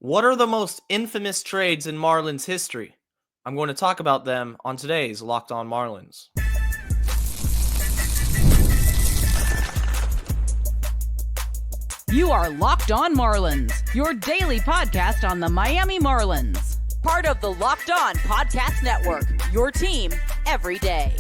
What are the most infamous trades in Marlins history? I'm going to talk about them on today's Locked On Marlins. You are Locked On Marlins, your daily podcast on the Miami Marlins. Part of the Locked On Podcast Network, your team every day.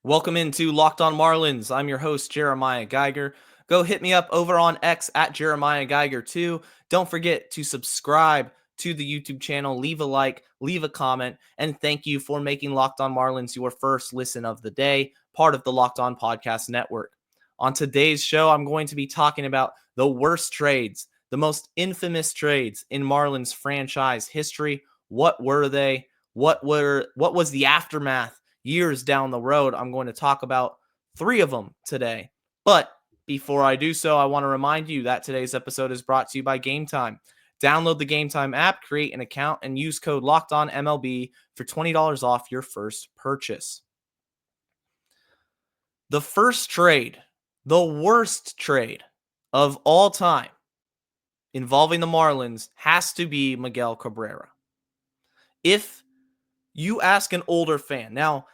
Welcome into Locked On Marlins. I'm your host, Jeremiah Geiger. Go hit me up over on X at Jeremiah Geiger 2. Don't forget to subscribe to the YouTube channel, leave a like, leave a comment, and thank you for making Locked On Marlins your first listen of the day, part of the Locked On Podcast Network. On today's show, I'm going to be talking about the worst trades, the most infamous trades in Marlins franchise history. What were they? What was the aftermath years down the road? I'm going to talk about 3 of them today. But before I do so, I want to remind you that today's episode is brought to you by Gametime. Download the Gametime app, create an account, and use code LOCKEDONMLB for $20 off your first purchase. The first trade, the worst trade of all time involving the Marlins, has to be Miguel Cabrera. If you ask an older fan, now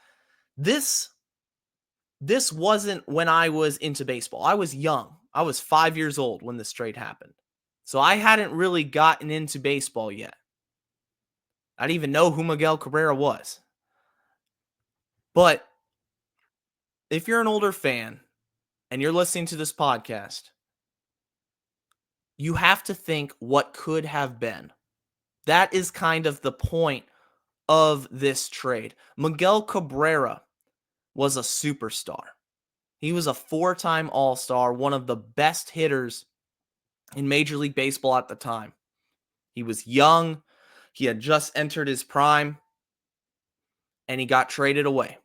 this wasn't when I was into baseball. I was young. I was 5 years old when this trade happened. So I hadn't really gotten into baseball yet. I didn't even know who Miguel Cabrera was. But if you're an older fan and you're listening to this podcast, you have to think what could have been. That is kind of the point of this trade. Miguel Cabrera was a superstar. He was a 4-time All-Star, one of the best hitters in Major League Baseball at the time. He was young. He had just entered his prime, and he got traded away.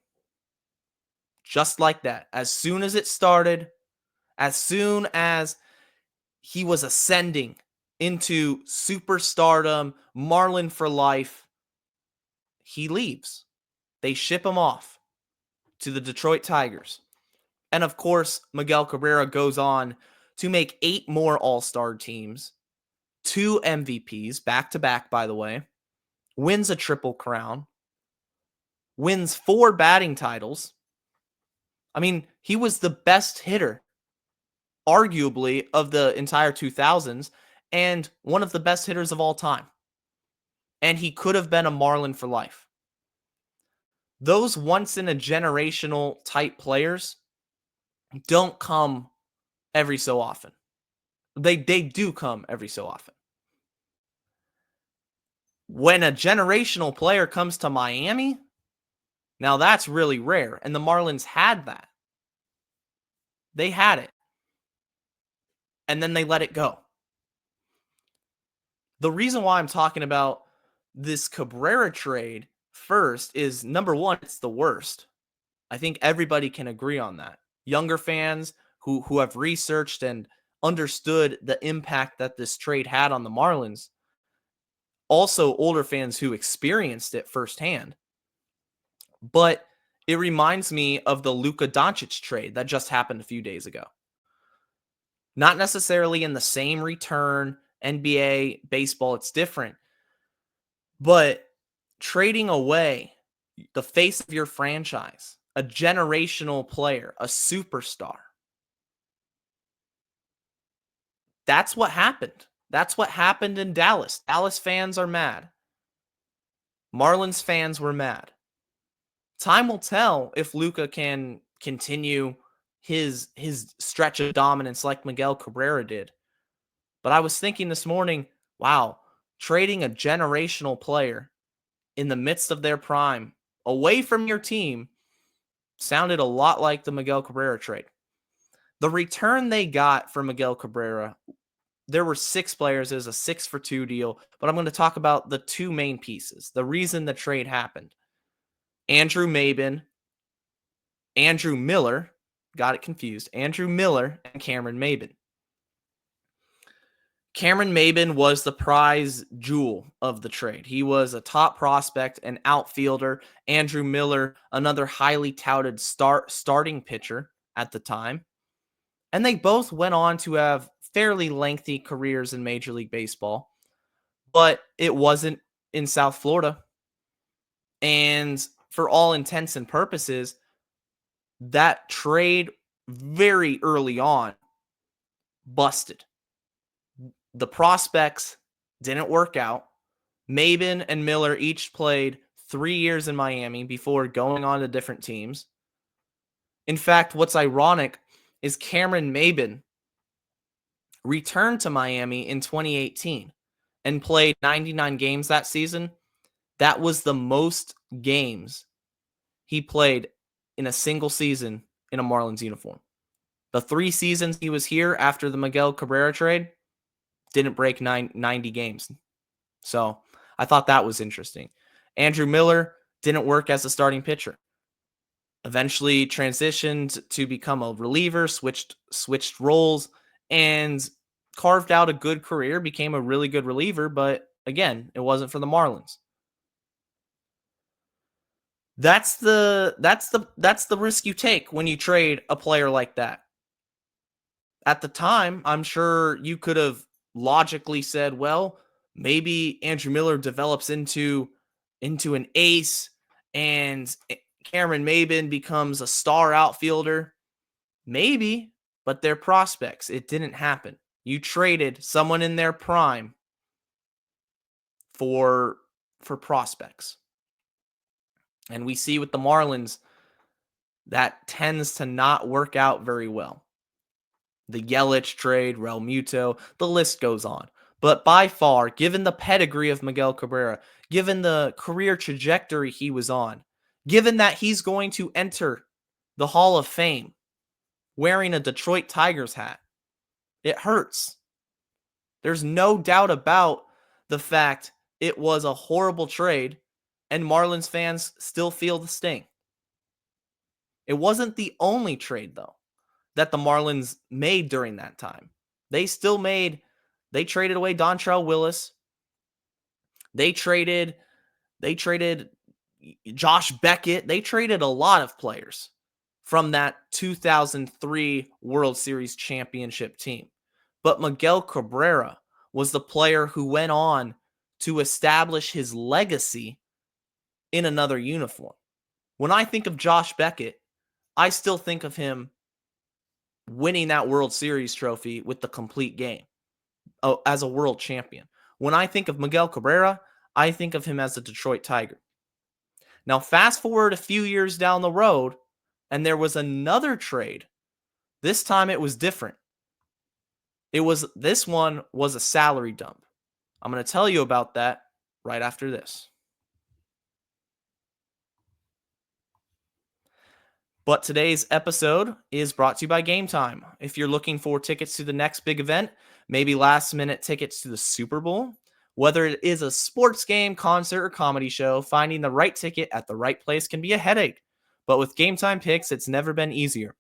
Just like that. As soon as it started, as soon as he was ascending into superstardom, Marlin for life, he leaves. They ship him off to the Detroit Tigers. And of course, Miguel Cabrera goes on to make 8 more All-Star teams, 2 MVPs, back-to-back, by the way, wins a Triple Crown, wins 4 batting titles. I mean, he was the best hitter, arguably, of the entire 2000s, and one of the best hitters of all time. And he could have been a Marlin for life. Those once-in-a-generational type players don't come every so often. They do come every so often. When a generational player comes to Miami, now that's really rare. And the Marlins had that. They had it. And then they let it go. The reason why I'm talking about this Cabrera trade first is, number one, it's the worst. I think everybody can agree on that. Younger fans who have researched and understood the impact that this trade had on the Marlins. Also, older fans who experienced it firsthand. But it reminds me of the Luka Doncic trade that just happened a few days ago. Not necessarily in the same return, NBA, baseball, it's different. But trading away the face of your franchise, a generational player, a superstar. That's what happened. That's what happened in Dallas. Dallas fans are mad. Marlins fans were mad. Time will tell if Luka can continue his stretch of dominance like Miguel Cabrera did. But I was thinking this morning, wow, trading a generational player in the midst of their prime away from your team sounded a lot like the Miguel Cabrera trade. The return they got for Miguel Cabrera, there were 6 players. It was a 6-for-2 deal, but I'm going to talk about the 2 main pieces, the reason the trade happened. Andrew Miller, got it confused, Andrew Miller and Cameron Maybin. Cameron Maybin was the prize jewel of the trade. He was a top prospect, an outfielder. Andrew Miller, another highly touted starting pitcher at the time. And they both went on to have fairly lengthy careers in Major League Baseball, but it wasn't in South Florida. And for all intents and purposes, that trade very early on busted. The prospects didn't work out. Maben and Miller each played 3 years in Miami before going on to different teams. In fact, what's ironic is Cameron Maben returned to Miami in 2018 and played 99 games that season. That was the most games he played in a single season in a Marlins uniform. The 3 seasons he was here after the Miguel Cabrera trade didn't break 90 games. So I thought that was interesting. Andrew Miller didn't work as a starting pitcher. Eventually transitioned to become a reliever, switched roles, and carved out a good career, became a really good reliever, but again, it wasn't for the Marlins. That's the risk you take when you trade a player like that. At the time, I'm sure you could have logically said, well, maybe Andrew Miller develops into an ace and Cameron Maben becomes a star outfielder. Maybe, but they're prospects. It didn't happen. You traded someone in their prime for prospects. And we see with the Marlins, that tends to not work out very well. The Yelich trade, Real Muto, the list goes on. But by far, given the pedigree of Miguel Cabrera, given the career trajectory he was on, given that he's going to enter the Hall of Fame wearing a Detroit Tigers hat, it hurts. There's no doubt about the fact it was a horrible trade, and Marlins fans still feel the sting. It wasn't the only trade, though, that the Marlins made during that time. They traded away Dontrelle Willis. They traded Josh Beckett. They traded a lot of players from that 2003 World Series championship team. But Miguel Cabrera was the player who went on to establish his legacy in another uniform. When I think of Josh Beckett, I still think of him winning that World Series trophy with the complete game as a world champion. When I think of Miguel Cabrera, I think of him as a Detroit Tiger. Now, fast forward a few years down the road, and there was another trade. This time it was different. This one was a salary dump. I'm going to tell you about that right after this. But today's episode is brought to you by Gametime. If you're looking for tickets to the next big event, maybe last-minute tickets to the Super Bowl, whether it is a sports game, concert, or comedy show, finding the right ticket at the right place can be a headache. But with Gametime Picks, it's never been easier.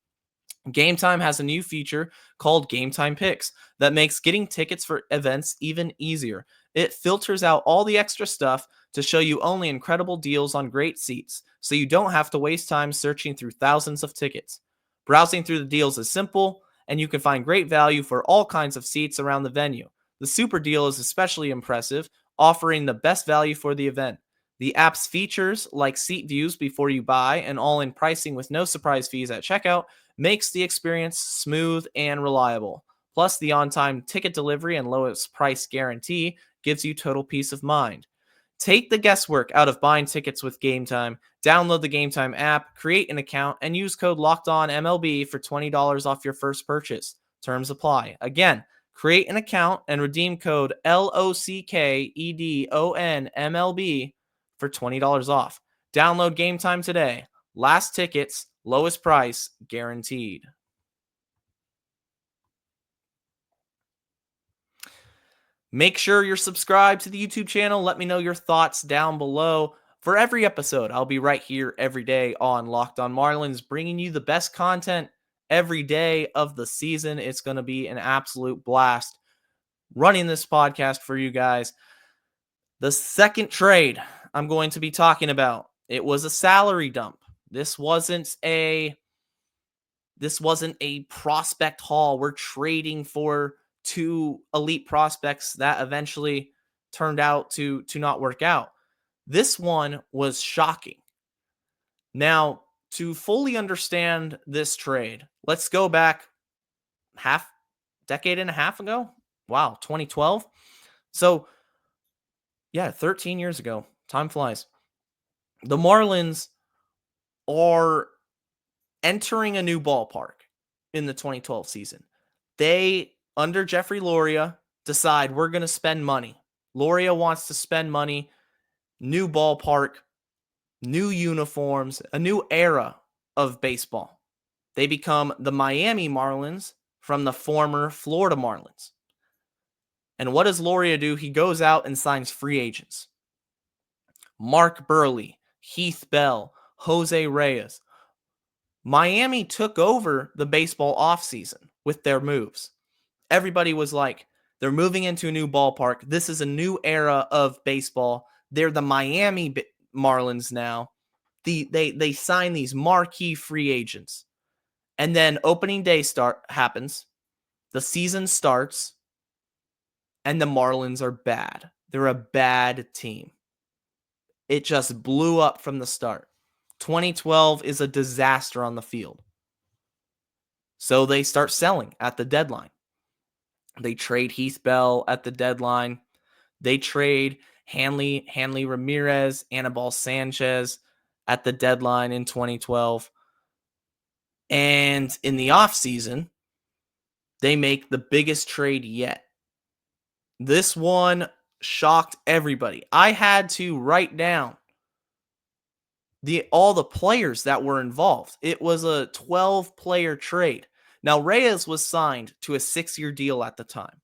Gametime has a new feature called Gametime Picks that makes getting tickets for events even easier. It filters out all the extra stuff to show you only incredible deals on great seats, so you don't have to waste time searching through thousands of tickets. Browsing through the deals is simple, and you can find great value for all kinds of seats around the venue. The Super Deal is especially impressive, offering the best value for the event. The app's features, like seat views before you buy and all-in pricing with no surprise fees at checkout, makes the experience smooth and reliable. Plus, the on-time ticket delivery and lowest price guarantee gives you total peace of mind. Take the guesswork out of buying tickets with Gametime. Download the Gametime app, create an account, and use code LOCKEDONMLB for $20 off your first purchase. Terms apply. Again, create an account and redeem code LOCKEDONMLB for $20 off. Download Gametime today. Last tickets, lowest price, guaranteed. Make sure you're subscribed to the YouTube channel. Let me know your thoughts down below. For every episode, I'll be right here every day on Locked On Marlins, bringing you the best content every day of the season. It's going to be an absolute blast running this podcast for you guys. The second trade I'm going to be talking about, it was a salary dump. This wasn't a prospect haul. We're trading for two elite prospects that eventually turned out to not work out. This one was shocking. Now, to fully understand this trade, let's go back decade and a half ago. Wow, 2012. So, yeah, 13 years ago. Time flies. The Marlins are entering a new ballpark in the 2012 season. They, under Jeffrey Loria, decide we're going to spend money. Loria wants to spend money, new ballpark, new uniforms, a new era of baseball. They become the Miami Marlins from the former Florida Marlins. And what does Loria do? He goes out and signs free agents. Mark Burley, Heath Bell, Jose Reyes. Miami took over the baseball offseason with their moves. Everybody was like, they're moving into a new ballpark. This is a new era of baseball. They're the Miami Marlins now. They sign these marquee free agents. And then opening day happens. The season starts. And the Marlins are bad. They're a bad team. It just blew up from the start. 2012 is a disaster on the field. So they start selling at the deadline. They trade Heath Bell at the deadline. They trade Hanley Ramirez, Anibal Sanchez at the deadline in 2012. And in the offseason, they make the biggest trade yet. This one shocked everybody. I had to write down all the players that were involved. It was a 12-player trade. Now, Reyes was signed to a 6-year deal at the time.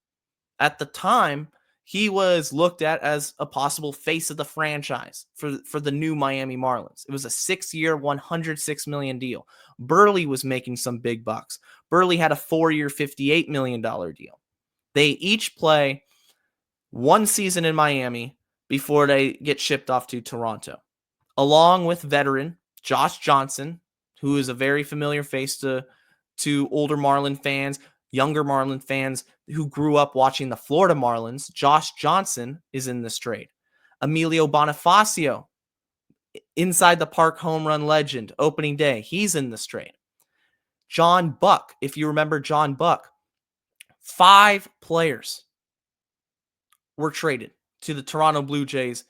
At the time, he was looked at as a possible face of the franchise for the new Miami Marlins. It was a 6-year, $106 million deal. Burley was making some big bucks. Burley had a 4-year, $58 million deal. They each play one season in Miami before they get shipped off to Toronto, along with veteran Josh Johnson, who is a very familiar face to older Marlin fans, younger Marlin fans who grew up watching the Florida Marlins. Josh Johnson is in this trade. Emilio Bonifacio, inside the park home run legend, opening day, he's in this trade. John Buck, if you remember John Buck, 5 players were traded to the Toronto Blue Jays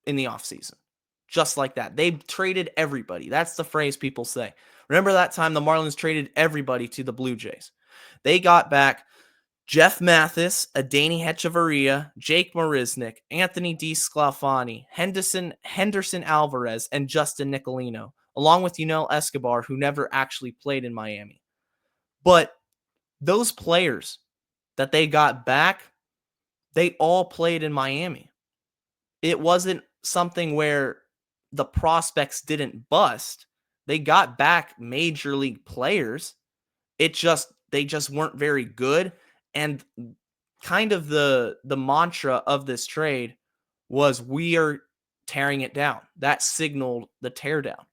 in the offseason. Just like that. They traded everybody. That's the phrase people say. Remember that time the Marlins traded everybody to the Blue Jays. They got back Jeff Mathis, Adeiny Hechavarria, Jake Marisnick, Anthony DeSclafani, Henderson Alvarez, and Justin Nicolino, along with Yunel Escobar, who never actually played in Miami. But those players that they got back, they all played in Miami. It wasn't something where the prospects didn't bust. They got back major league players. They just weren't very good. And kind of the mantra of this trade was, we are tearing it down. That signaled the teardown.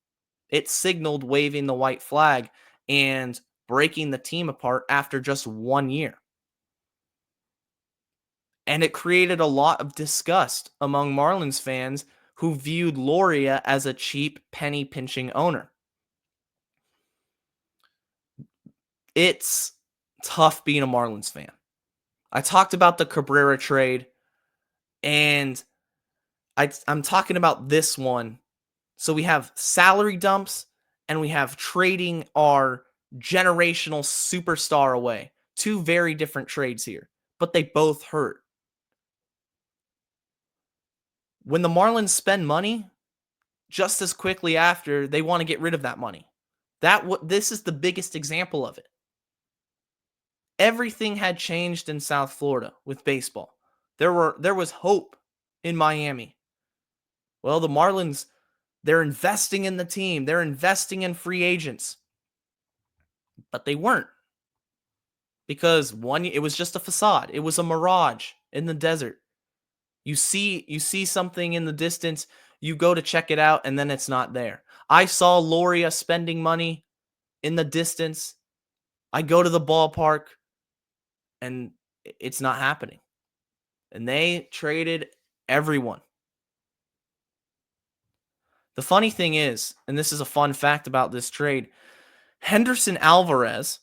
It signaled waving the white flag and breaking the team apart after just 1 year. And it created a lot of disgust among Marlins fans who viewed Loria as a cheap, penny-pinching owner. It's tough being a Marlins fan. I talked about the Cabrera trade, and I'm talking about this one. So we have salary dumps, and we have trading our generational superstar away. 2 very different trades here, but they both hurt. When the Marlins spend money, just as quickly after, they want to get rid of that money. This is the biggest example of it. Everything had changed in South Florida with baseball. There was hope in Miami. Well, the Marlins, they're investing in the team. They're investing in free agents. But they weren't. Because it was just a facade. It was a mirage in the desert. You see something in the distance, you go to check it out, and then it's not there. I saw Loria spending money in the distance. I go to the ballpark. and it's not happening. And they traded everyone. The funny thing is, and this is a fun fact about this trade, Henderson Alvarez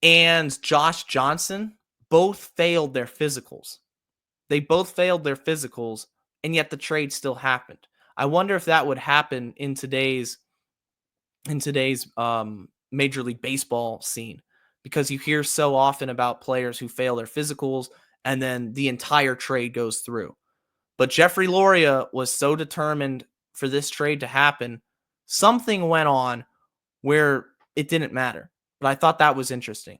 and Josh Johnson both failed their physicals. They both failed their physicals, and yet the trade still happened. I wonder if that would happen in today's Major League Baseball scene, because you hear so often about players who fail their physicals and then the entire trade goes through. But Jeffrey Loria was so determined for this trade to happen, something went on where it didn't matter. But I thought that was interesting.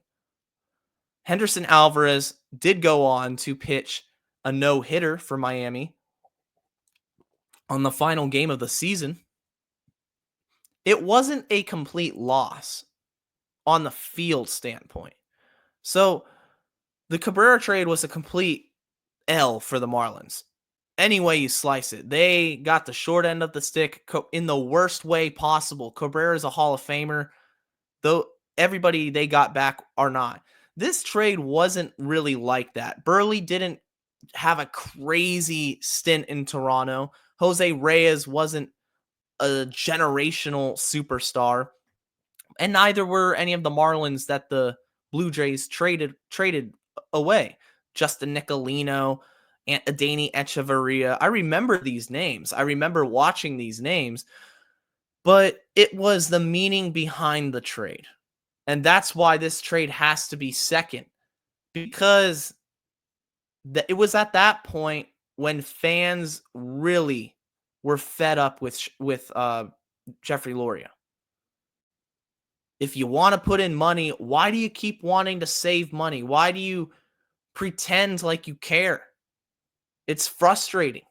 Henderson Alvarez did go on to pitch a no-hitter for Miami on the final game of the season. It wasn't a complete loss on the field standpoint. So the Cabrera trade was a complete L for the Marlins. Any way you slice it, they got the short end of the stick in the worst way possible. Cabrera is a Hall of Famer, though everybody they got back are not. This trade wasn't really like that. Burley didn't have a crazy stint in Toronto. Jose Reyes wasn't a generational superstar, and neither were any of the Marlins that the Blue Jays traded away. Justin Nicolino, Adeiny Echeverria. I remember these names. I remember watching these names, but it was the meaning behind the trade. And that's why this trade has to be second, because it was at that point when fans really were fed up with Jeffrey Loria. If you want to put in money, why do you keep wanting to save money? Why do you pretend like you care? It's frustrating.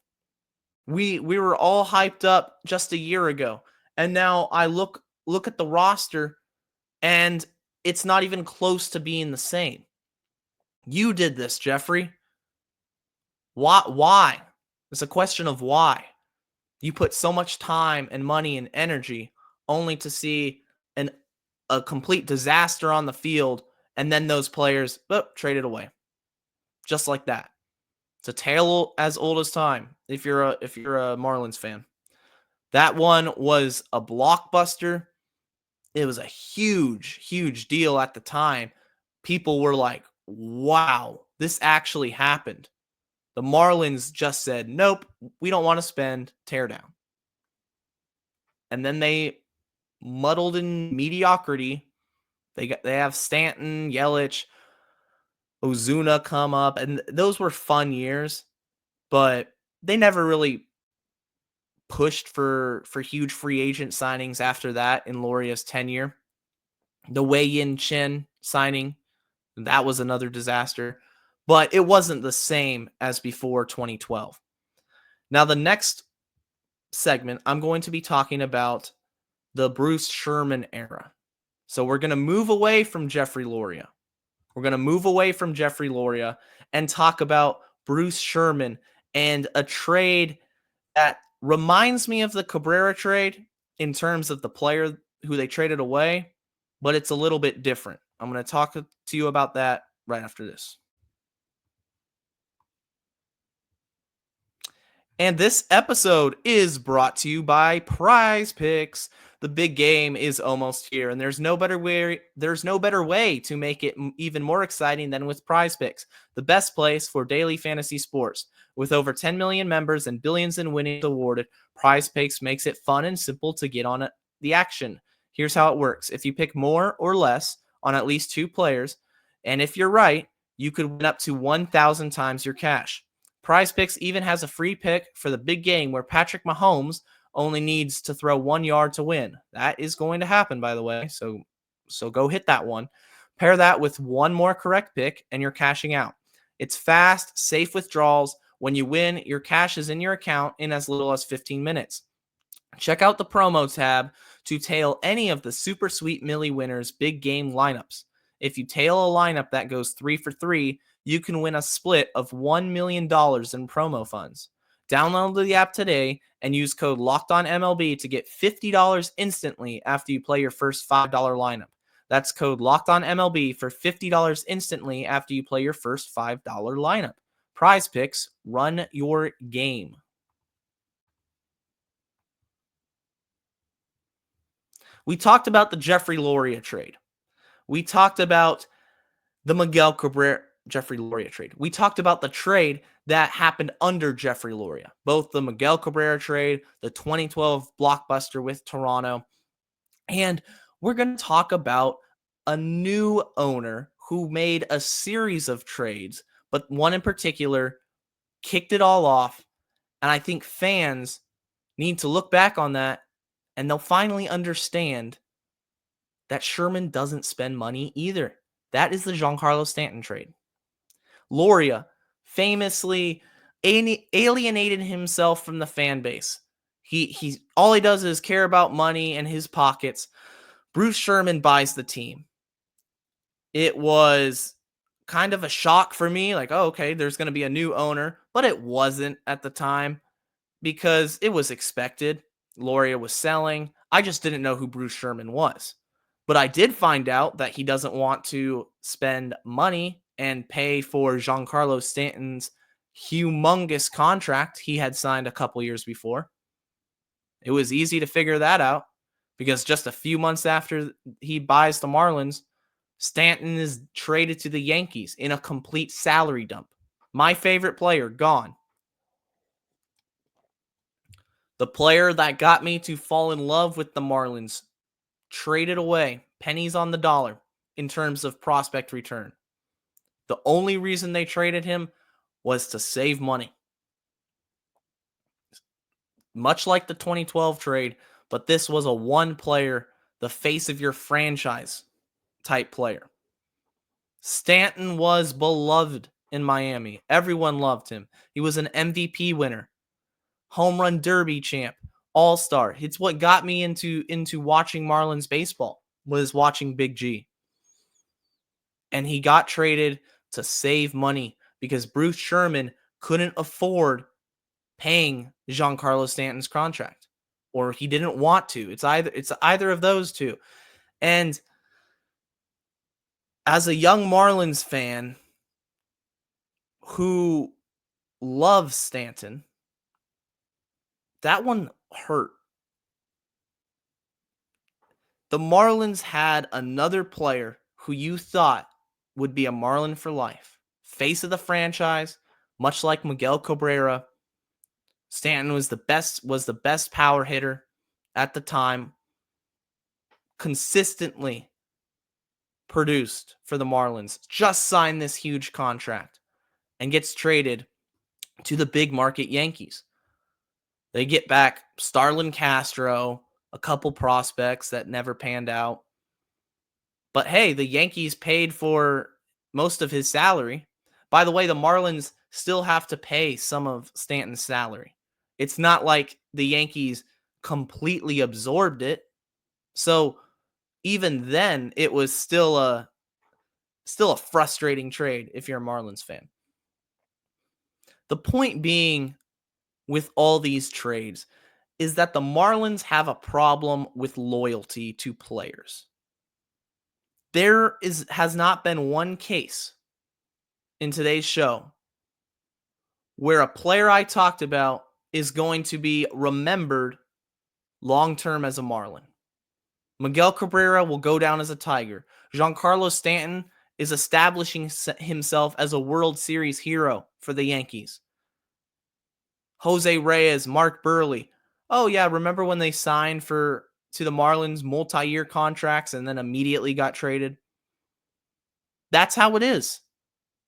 We were all hyped up just a year ago, and now I look at the roster, and it's not even close to being the same. You did this, Jeffrey. Why? It's a question of why. You put so much time and money and energy only to see a complete disaster on the field, and then those players traded away. Just like that. It's a tale as old as time if you're a Marlins fan. That one was a blockbuster. It was a huge deal at the time. People were like, wow, this actually happened. The Marlins just said, nope, we don't want to spend, tear down. And then they muddled in mediocrity. They have Stanton, Yelich, Ozuna come up, and those were fun years, but they never really pushed for huge free agent signings after that in Loria's tenure. The Wei-Yin Chen signing, that was another disaster, but it wasn't the same as before 2012. Now, the next segment, I'm going to be talking about the Bruce Sherman era. So we're going to move away from Jeffrey Loria. And talk about Bruce Sherman and a trade that reminds me of the Cabrera trade in terms of the player who they traded away, but it's a little bit different. I'm going to talk to you about that right after this. And this episode is brought to you by PrizePicks. The big game is almost here, and there's no better way to make it even more exciting than with PrizePicks, the best place for daily fantasy sports. With over 10 million members and billions in winnings awarded, PrizePicks makes it fun and simple to get on the action. Here's how it works. If you pick more or less on at least 2 players, and if you're right, you could win up to 1,000 times your cash. PrizePicks even has a free pick for the big game where Patrick Mahomes only needs to throw 1 yard to win. That is going to happen, by the way, so go hit that one. Pair that with one more correct pick, and you're cashing out. It's fast, safe withdrawals. When you win, your cash is in your account in as little as 15 minutes. Check out the promo tab to tail any of the Super Sweet Millie winners' big game lineups. If you tail a lineup that goes 3 for 3, you can win a split of $1 million in promo funds. Download the app today and use code LOCKEDONMLB to get $50 instantly after you play your first $5 lineup. That's code LOCKEDONMLB for $50 instantly after you play your first $5 lineup. PrizePicks, run your game. We talked about the Jeffrey Loria trade. We talked about the Miguel Cabrera Jeffrey Loria trade. We talked about the trade that happened under Jeffrey Loria, both the Miguel Cabrera trade, the 2012 blockbuster with Toronto, and we're going to talk about a new owner who made a series of trades, but one in particular kicked it all off. And I think fans need to look back on that and they'll finally understand that Sherman doesn't spend money either. That is the Giancarlo Stanton trade. Loria famously alienated himself from the fan base. He all he does is care about money and his pockets. Bruce Sherman buys the team. It was kind of a shock for me, like, oh, okay, there's going to be a new owner, but it wasn't at the time because it was expected. Loria was selling. I just didn't know who Bruce Sherman was. But I did find out that he doesn't want to spend money and pay for Giancarlo Stanton's humongous contract he had signed a couple years before. It was easy to figure that out because just a few months after he buys the Marlins, Stanton is traded to the Yankees in a complete salary dump. My favorite player, gone. The player that got me to fall in love with the Marlins, traded away, pennies on the dollar in terms of prospect return. The only reason they traded him was to save money. Much like the 2012 trade, but this was a one player, the face of your franchise type player. Stanton was beloved in Miami. Everyone loved him. He was an MVP winner, home run derby champ, all-star. It's what got me into watching Marlins baseball, was watching Big G. And he got traded to save money because Bruce Sherman couldn't afford paying Giancarlo Stanton's contract, or he didn't want to. It's either of those two. And as a young Marlins fan who loves Stanton, that one hurt. The Marlins had another player who you thought would be a Marlin for life, face of the franchise, much like Miguel Cabrera. Stanton was the best power hitter at the time, consistently produced for the Marlins, just signed this huge contract and gets traded to the big market Yankees. They get back Starlin Castro, a couple prospects that never panned out. But hey, the Yankees paid for most of his salary. By the way, the Marlins still have to pay some of Stanton's salary. It's not like the Yankees completely absorbed it. So even then, it was still a frustrating trade if you're a Marlins fan. The point being with all these trades is that the Marlins have a problem with loyalty to players. There has not been one case in today's show where a player I talked about is going to be remembered long-term as a Marlin. Miguel Cabrera will go down as a Tiger. Giancarlo Stanton is establishing himself as a World Series hero for the Yankees. Jose Reyes, Mark Burley. Oh yeah, remember when they signed to the Marlins multi-year contracts and then immediately got traded? That's how it is.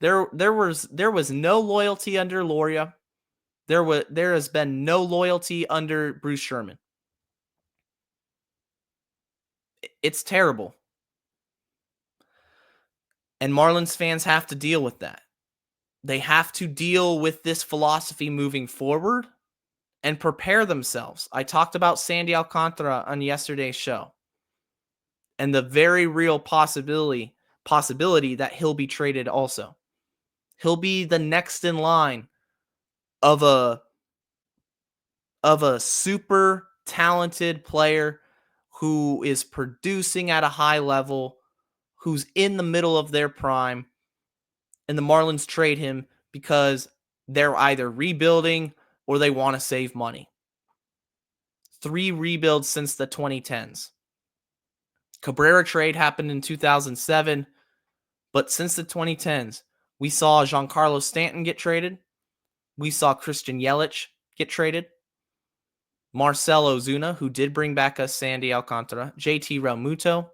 There was no loyalty under Loria. There has been no loyalty under Bruce Sherman. It's terrible. And Marlins fans have to deal with that. They have to deal with this philosophy moving forward and prepare themselves. I talked about Sandy Alcantara on yesterday's show and the very real possibility that he'll be traded also. He'll be the next in line of a super talented player who is producing at a high level, who's in the middle of their prime, and the Marlins trade him because they're either rebuilding or they want to save money. 3 rebuilds since the 2010s. Cabrera trade happened in 2007, but since the 2010s, we saw Giancarlo Stanton get traded. We saw Christian Yelich get traded. Marcell Ozuna, who did bring back us Sandy Alcantara. JT Realmuto.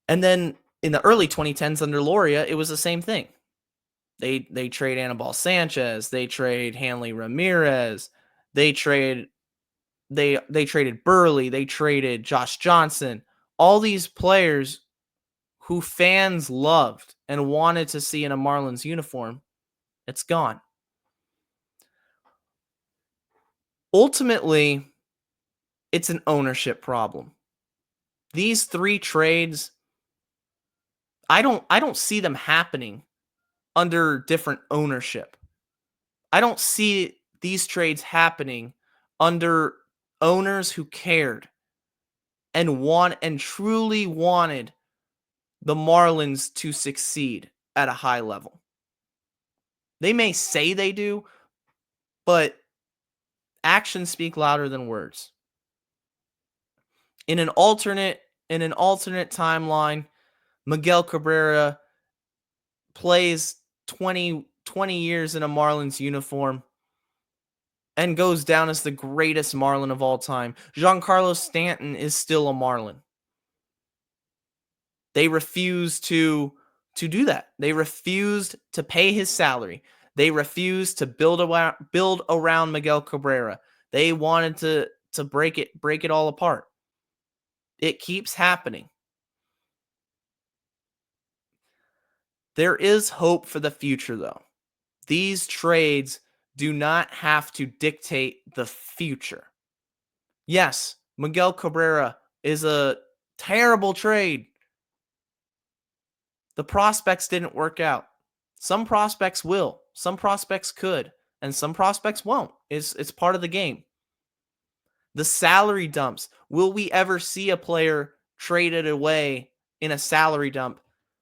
And then in the early 2010s under Loria, it was the same thing. They trade Anibal Sanchez. They trade Hanley Ramirez. They traded Burley. They traded Josh Johnson. All these players who fans loved and wanted to see in a Marlins uniform, it's gone. Ultimately, it's an ownership problem. These 3 trades, I don't see them happening under different ownership. I don't see these trades happening under owners who cared and truly wanted the Marlins to succeed at a high level. They may say they do, but actions speak louder than words. In an alternate timeline, Miguel Cabrera plays 20 years in a Marlins uniform and goes down as the greatest Marlin of all time. Giancarlo Stanton is still a Marlin. They refused to do that. They refused to pay his salary. They refused to build around Miguel Cabrera. They wanted to break it all apart. It keeps happening. There is hope for the future, though. These trades do not have to dictate the future. Yes, Miguel Cabrera is a terrible trade. The prospects didn't work out. Some prospects will. Some prospects could. And some prospects won't. It's part of the game. The salary dumps. Will we ever see a player traded away in a salary dump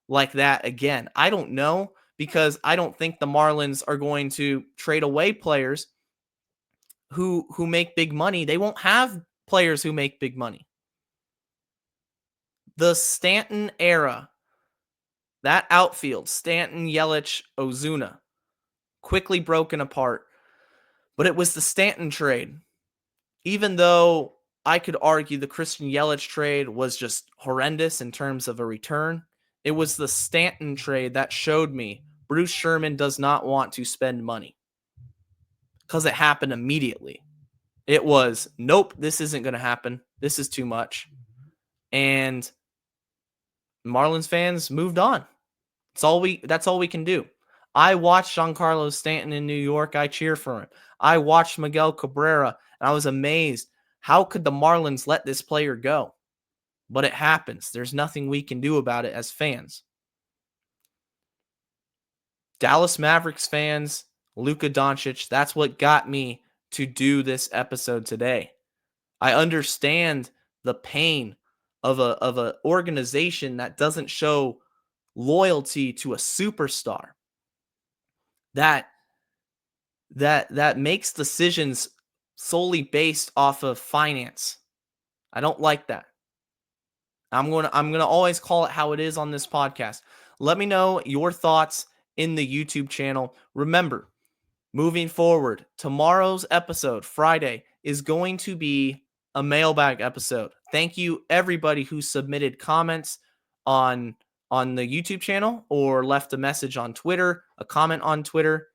like that again? I don't know, because I don't think the Marlins are going to trade away players who make big money. They won't have players who make big money. The Stanton era, that outfield, Stanton, Yelich, Ozuna, quickly broken apart. But it was the Stanton trade. Even though I could argue the Christian Yelich trade was just horrendous in terms of a return, it was the Stanton trade that showed me Bruce Sherman does not want to spend money, because it happened immediately. It was, nope, this isn't going to happen. This is too much. And Marlins fans moved on. That's all we can do. I watched Giancarlo Stanton in New York. I cheer for him. I watched Miguel Cabrera, and I was amazed. How could the Marlins let this player go? But it happens. There's nothing we can do about it as fans. Dallas Mavericks fans, Luka Doncic, that's what got me to do this episode today. I understand the pain of a organization that doesn't show loyalty to a superstar, that makes decisions solely based off of finance. I don't like that. I'm gonna always call it how it is on this podcast. Let me know your thoughts in the YouTube channel. Remember, moving forward, tomorrow's episode, Friday, is going to be a mailbag episode. Thank you everybody who submitted comments on the YouTube channel or left a message on Twitter, a comment on Twitter.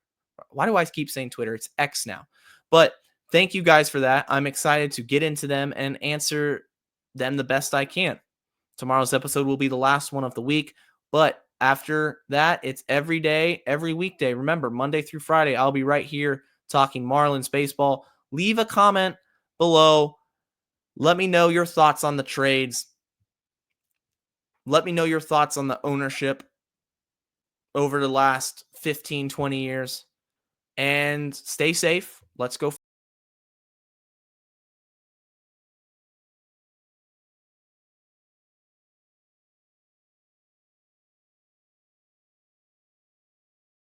Why do I keep saying Twitter? It's X now. But thank you guys for that. I'm excited to get into them and answer them the best I can. Tomorrow's episode will be the last one of the week, but after that, it's every day, every weekday. Remember, Monday through Friday, I'll be right here talking Marlins baseball. Leave a comment below. Let me know your thoughts on the trades. Let me know your thoughts on the ownership over the last 15, 20 years. And stay safe. Let's go.